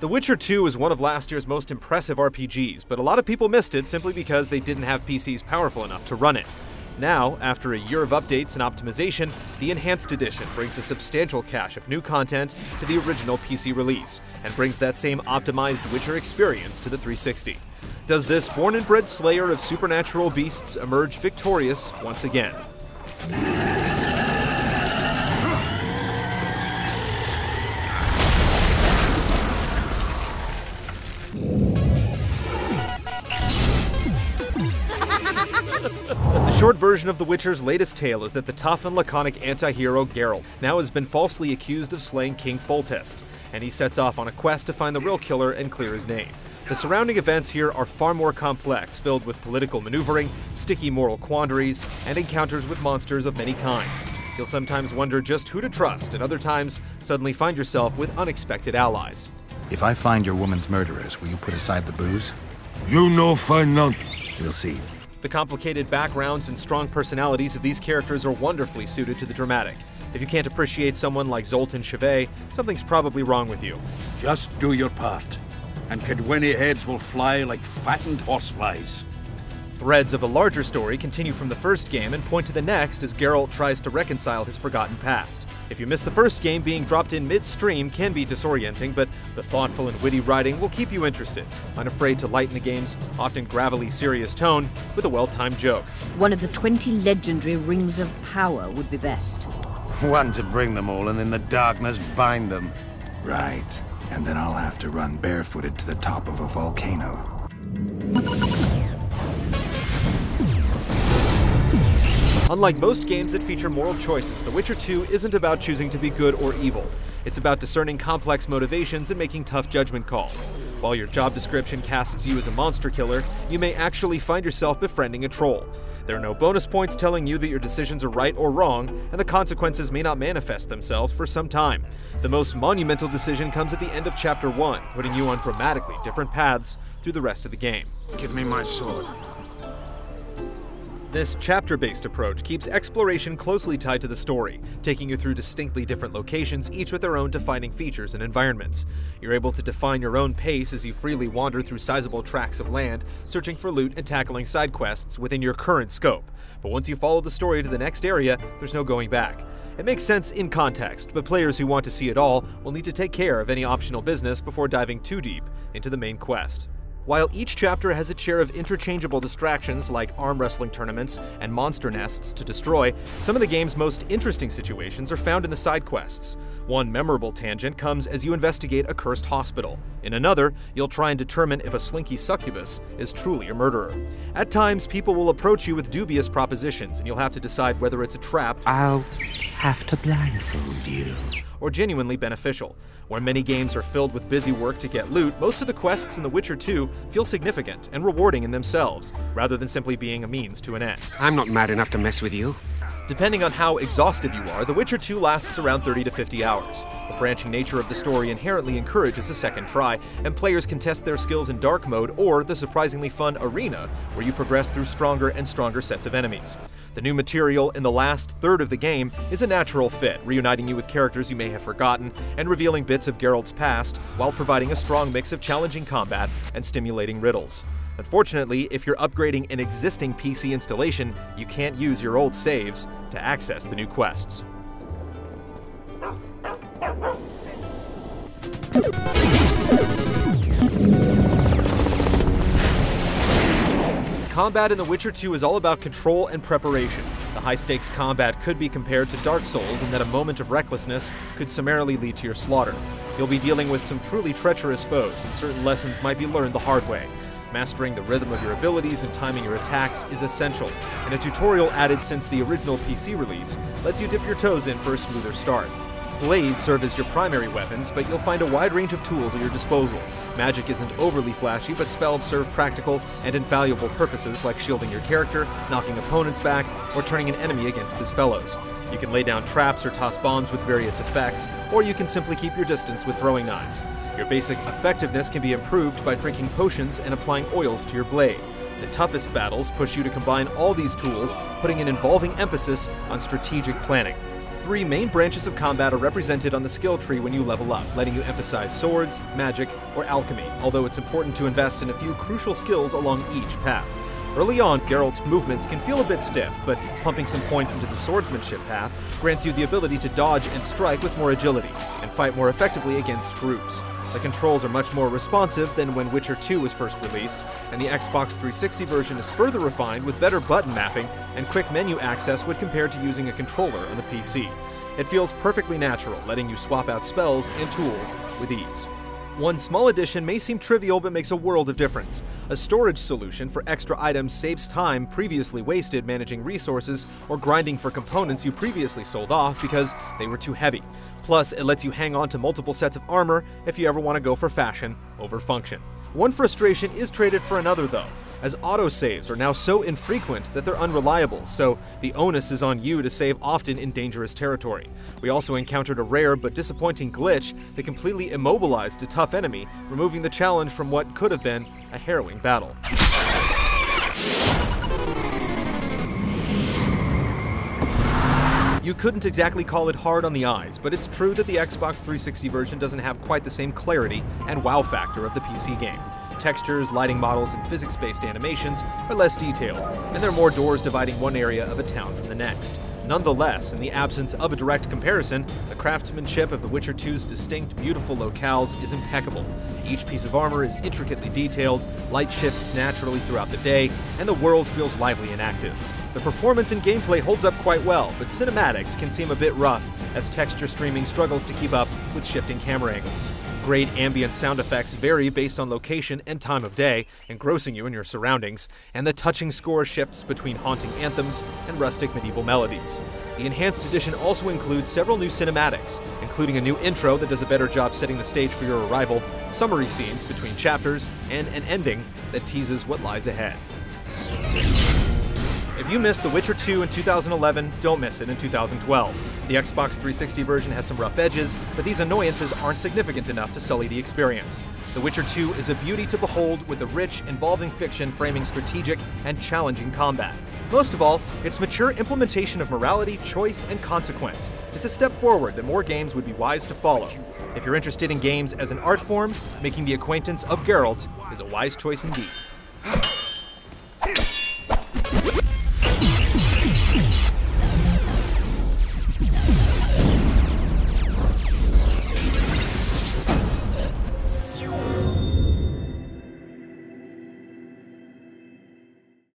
The Witcher 2 is one of last year's most impressive RPGs, but a lot of people missed it simply because they didn't have PCs powerful enough to run it. Now, after a year of updates and optimization, the Enhanced Edition brings a substantial cache of new content to the original PC release, and brings that same optimized Witcher experience to the 360. Does this born and bred slayer of supernatural beasts emerge victorious once again? The short version of The Witcher's latest tale is that the tough and laconic anti-hero Geralt now has been falsely accused of slaying King Foltest, and he sets off on a quest to find the real killer and clear his name. The surrounding events here are far more complex, filled with political maneuvering, sticky moral quandaries, and encounters with monsters of many kinds. You'll sometimes wonder just who to trust, and other times suddenly find yourself with unexpected allies. If I find your woman's murderers, will you put aside the booze? You no find none. We'll see. The complicated backgrounds and strong personalities of these characters are wonderfully suited to the dramatic. If you can't appreciate someone like Zoltan Chevet, something's probably wrong with you. Just do your part, and Kedweni heads will fly like fattened horseflies. Threads of a larger story continue from the first game and point to the next as Geralt tries to reconcile his forgotten past. If you missed the first game, being dropped in mid-stream can be disorienting, but the thoughtful and witty writing will keep you interested, unafraid to lighten the game's often gravelly serious tone with a well-timed joke. One of the 20 legendary rings of power would be best. One to bring them all and in the darkness bind them. Right. And then I'll have to run barefooted to the top of a volcano. Unlike most games that feature moral choices, The Witcher 2 isn't about choosing to be good or evil. It's about discerning complex motivations and making tough judgment calls. While your job description casts you as a monster killer, you may actually find yourself befriending a troll. There are no bonus points telling you that your decisions are right or wrong, and the consequences may not manifest themselves for some time. The most monumental decision comes at the end of Chapter 1, putting you on dramatically different paths through the rest of the game. Give me my sword. This chapter-based approach keeps exploration closely tied to the story, taking you through distinctly different locations, each with their own defining features and environments. You're able to define your own pace as you freely wander through sizable tracts of land, searching for loot and tackling side quests within your current scope. But once you follow the story to the next area, there's no going back. It makes sense in context, but players who want to see it all will need to take care of any optional business before diving too deep into the main quest. While each chapter has its share of interchangeable distractions like arm wrestling tournaments and monster nests to destroy, some of the game's most interesting situations are found in the side quests. One memorable tangent comes as you investigate a cursed hospital. In another, you'll try and determine if a slinky succubus is truly a murderer. At times, people will approach you with dubious propositions, and you'll have to decide whether it's a trap I'll have to blindfold you. or genuinely beneficial. Where many games are filled with busy work to get loot, most of the quests in The Witcher 2 feel significant and rewarding in themselves, rather than simply being a means to an end. I'm not mad enough to mess with you. Depending on how exhausted you are, The Witcher 2 lasts around 30 to 50 hours. The branching nature of the story inherently encourages a second try, and players can test their skills in dark mode or the surprisingly fun arena, where you progress through stronger and stronger sets of enemies. The new material in the last third of the game is a natural fit, reuniting you with characters you may have forgotten and revealing bits of Geralt's past, while providing a strong mix of challenging combat and stimulating riddles. Unfortunately, if you're upgrading an existing PC installation, you can't use your old saves to access the new quests. Combat in The Witcher 2 is all about control and preparation. The high-stakes combat could be compared to Dark Souls in that a moment of recklessness could summarily lead to your slaughter. You'll be dealing with some truly treacherous foes, and certain lessons might be learned the hard way. Mastering the rhythm of your abilities and timing your attacks is essential, and a tutorial added since the original PC release lets you dip your toes in for a smoother start. Blades serve as your primary weapons, but you'll find a wide range of tools at your disposal. Magic isn't overly flashy, but spells serve practical and invaluable purposes like shielding your character, knocking opponents back, or turning an enemy against his fellows. You can lay down traps or toss bombs with various effects, or you can simply keep your distance with throwing knives. Your basic effectiveness can be improved by drinking potions and applying oils to your blade. The toughest battles push you to combine all these tools, putting an involving emphasis on strategic planning. three main branches of combat are represented on the skill tree when you level up, letting you emphasize swords, magic, or alchemy, although it's important to invest in a few crucial skills along each path. Early on, Geralt's movements can feel a bit stiff, but pumping some points into the swordsmanship path grants you the ability to dodge and strike with more agility, and fight more effectively against groups. The controls are much more responsive than when Witcher 2 was first released, and the Xbox 360 version is further refined with better button mapping and quick menu access when compared to using a controller on the PC. It feels perfectly natural, letting you swap out spells and tools with ease. One small addition may seem trivial but makes a world of difference. A storage solution for extra items saves time previously wasted managing resources or grinding for components you previously sold off because they were too heavy. Plus, it lets you hang on to multiple sets of armor if you ever want to go for fashion over function. One frustration is traded for another though, as autosaves are now so infrequent that they're unreliable, so the onus is on you to save often in dangerous territory. We also encountered a rare but disappointing glitch that completely immobilized a tough enemy, removing the challenge from what could have been a harrowing battle. You couldn't exactly call it hard on the eyes, but it's true that the Xbox 360 version doesn't have quite the same clarity and wow factor of the PC game. Textures, lighting models, and physics-based animations are less detailed, and there are more doors dividing one area of a town from the next. Nonetheless, in the absence of a direct comparison, the craftsmanship of The Witcher 2's distinct, beautiful locales is impeccable. Each piece of armor is intricately detailed, light shifts naturally throughout the day, and the world feels lively and active. The performance and gameplay holds up quite well, but cinematics can seem a bit rough, as texture streaming struggles to keep up with shifting camera angles. Great ambient sound effects vary based on location and time of day, engrossing you in your surroundings, and the touching score shifts between haunting anthems and rustic medieval melodies. The Enhanced Edition also includes several new cinematics, including a new intro that does a better job setting the stage for your arrival, summary scenes between chapters, and an ending that teases what lies ahead. If you missed The Witcher 2 in 2011, don't miss it in 2012. The Xbox 360 version has some rough edges, but these annoyances aren't significant enough to sully the experience. The Witcher 2 is a beauty to behold, with a rich, involving fiction framing strategic and challenging combat. Most of all, its mature implementation of morality, choice, and consequence is a step forward that more games would be wise to follow. If you're interested in games as an art form, making the acquaintance of Geralt is a wise choice indeed.